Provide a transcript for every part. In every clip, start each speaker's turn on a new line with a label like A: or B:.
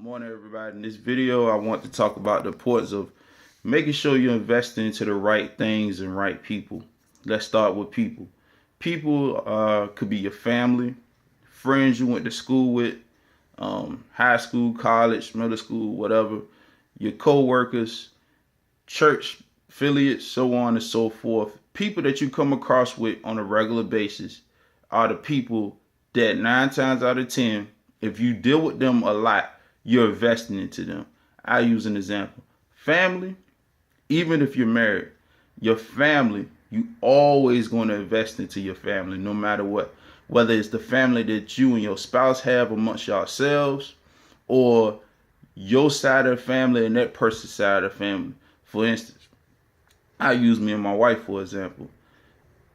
A: Morning, everybody. In this video, I want to talk about the importance of making sure you're investing into the right things and right people. Let's start with people. People could be your family, friends you went to school with, high school, college, middle school, whatever, your co-workers, church affiliates, so on and so forth. People that you come across with on a regular basis are the people that 9 times out of 10, if you deal with them a lot, you're investing into them. I use an example. Family, even if you're married, your family, you always going to invest into your family no matter what. Whether it's the family that you and your spouse have amongst yourselves or your side of the family and that person's side of the family. For instance, I use me and my wife for example.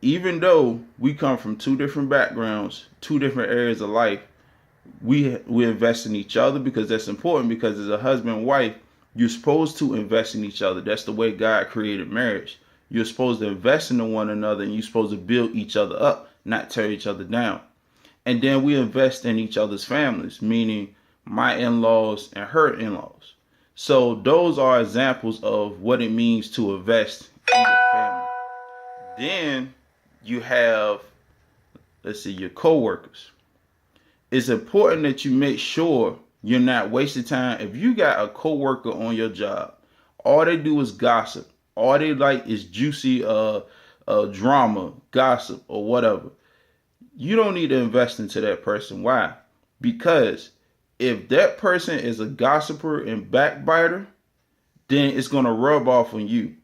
A: Even though we come from two different backgrounds, two different areas of life, we invest in each other because that's important. Because as a husband and wife, you're supposed to invest in each other. That's the way God created marriage. You're supposed to invest in one another, and you're supposed to build each other up, not tear each other down. And then we invest in each other's families, meaning my in-laws and her in-laws. So those are examples of what it means to invest in your family. Then you have, let's see, your co-workers. It's important that you make sure you're not wasting time. If you got a coworker on your job, all they do is gossip. All they like is juicy drama, gossip, or whatever. You don't need to invest into that person. Why? Because if that person is a gossiper and backbiter, then it's gonna rub off on you.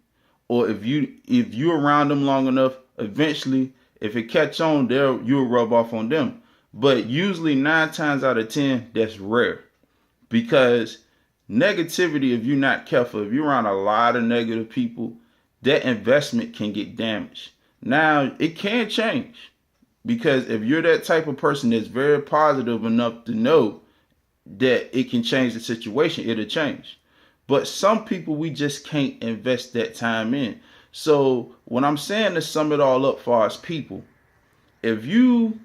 A: Or if you're around them long enough, eventually, if it catch on, you'll rub off on them. But usually 9 times out of 10, that's rare. Because negativity, if you're not careful, if you're around a lot of negative people, that investment can get damaged. Now, it can change. Because if you're that type of person that's very positive enough to know that it can change the situation, it'll change. But some people we just can't invest that time in. So when I'm saying to sum it all up for us people, if you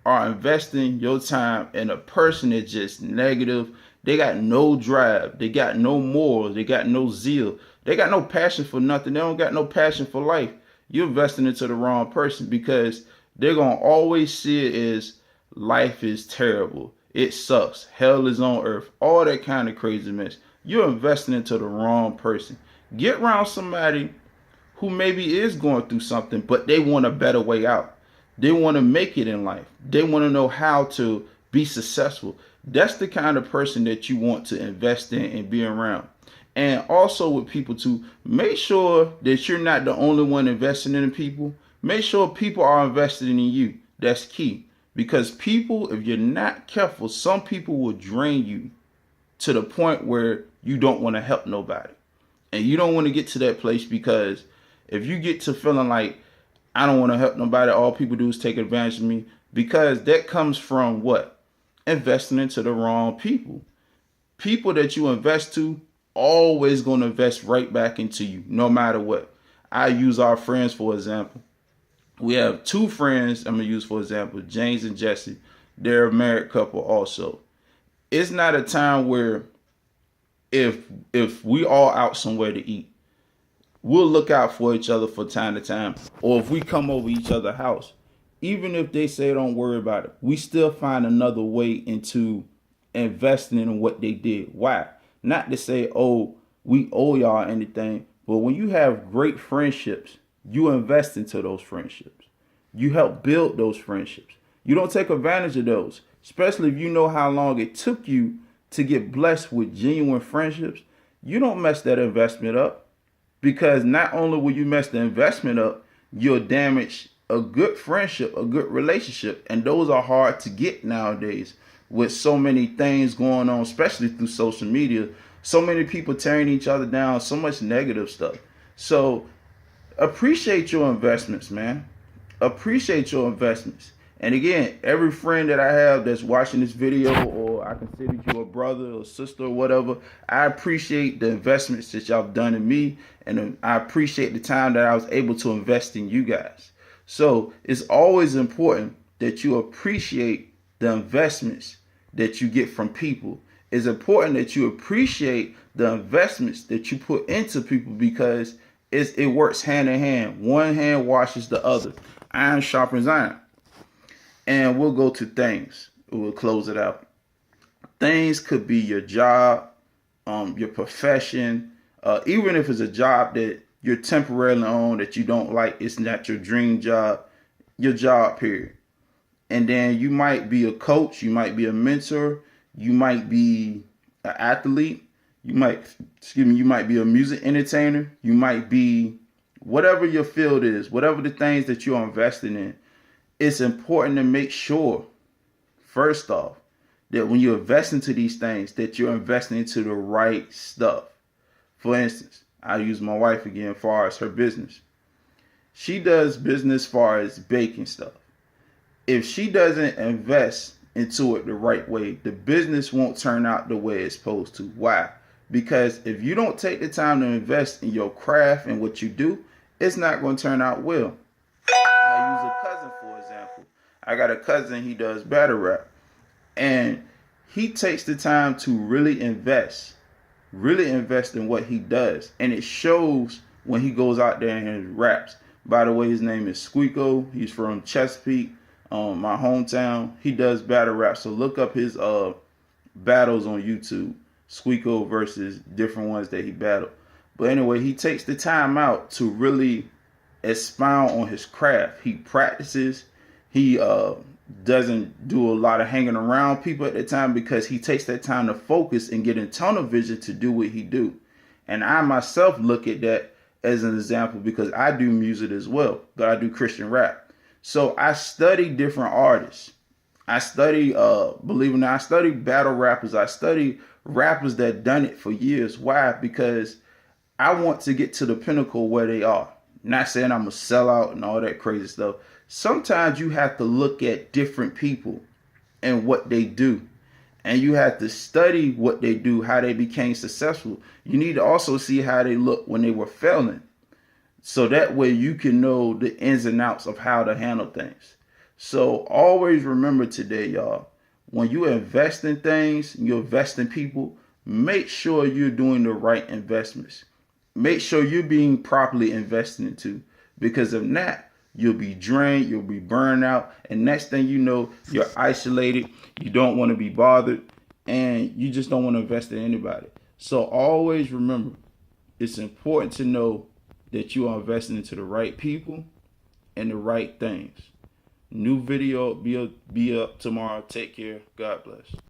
A: are investing your time in a person that's just negative, they got no drive, they got no morals, they got no zeal, they got no passion for nothing, they don't got no passion for life, you're investing into the wrong person because they're going to always see it as life is terrible, it sucks, hell is on earth, all that kind of crazy mess. You're investing into the wrong person. Get around somebody who maybe is going through something, but they want a better way out. They want to make it in life. They want to know how to be successful. That's the kind of person that you want to invest in and be around. And also with people too, make sure that you're not the only one investing in people. Make sure people are invested in you. That's key. Because people, if you're not careful, some people will drain you to the point where you don't want to help nobody. And you don't want to get to that place because if you get to feeling like I don't want to help nobody, all people do is take advantage of me, because that comes from what? Investing into the wrong people. People that you invest to always going to invest right back into you no matter what. I use our friends for example. We have two friends I'm going to use for example, James and Jesse. They're a married couple also. It's not a time where if we all out somewhere to eat, we'll look out for each other from time to time. Or if we come over each other's house, even if they say don't worry about it, we still find another way into investing in what they did. Why? Not to say, oh, we owe y'all anything, but when you have great friendships, you invest into those friendships. You help build those friendships. You don't take advantage of those, especially if you know how long it took you to get blessed with genuine friendships. You don't mess that investment up. Because not only will you mess the investment up, you'll damage a good friendship, a good relationship. And those are hard to get nowadays with so many things going on, especially through social media. So many people tearing each other down, so much negative stuff. So appreciate your investments, man. Appreciate your investments. And again, every friend that I have that's watching this video, or I consider you a brother or sister or whatever, I appreciate the investments that y'all have done in me, and I appreciate the time that I was able to invest in you guys. So it's always important that you appreciate the investments that you get from people. It's important that you appreciate the investments that you put into people, because it works hand in hand. One hand washes the other. Iron sharpens iron. And we'll go to things. We'll close it out. Things could be your job, your profession, even if it's a job that you're temporarily on that you don't like, it's not your dream job, your job period. And then you might be a coach, you might be a mentor, you might be an athlete, you might be a music entertainer, you might be whatever your field is, whatever the things that you're investing in. It's important to make sure, first off, that when you invest into these things, that you're investing into the right stuff. For instance, I use my wife again as far as her business. She does business as far as baking stuff. If she doesn't invest into it the right way, the business won't turn out the way it's supposed to. Why? Because if you don't take the time to invest in your craft and what you do, it's not going to turn out well. I use a cousin, for example. I got a cousin, he does battle rap. And he takes the time to really invest in what he does. And it shows when he goes out there and raps. By the way, his name is Squeako. He's from Chesapeake, my hometown. He does battle rap. So look up his battles on YouTube. Squeako versus different ones that he battled. But anyway, he takes the time out to really expound on his craft. He practices. He doesn't do a lot of hanging around people at the time, because he takes that time to focus and get in tunnel vision to do what he do. And I myself look at that as an example, because I do music as well, but I do Christian rap. So I study different artists. I study, believe it or not, I study battle rappers. I study rappers that done it for years. Why? Because I want to get to the pinnacle where they are. Not saying I'm a sellout and all that crazy stuff. Sometimes you have to look at different people and what they do. And you have to study what they do, how they became successful. You need to also see how they look when they were failing. So that way you can know the ins and outs of how to handle things. So always remember today, y'all, when you invest in things, you invest in people, make sure you're doing the right investments. Make sure you're being properly invested into, because if not, you'll be drained, you'll be burned out, and next thing you know, you're isolated, you don't want to be bothered, and you just don't want to invest in anybody. So always remember, it's important to know that you are investing into the right people and the right things. New video be up tomorrow. Take care. God bless.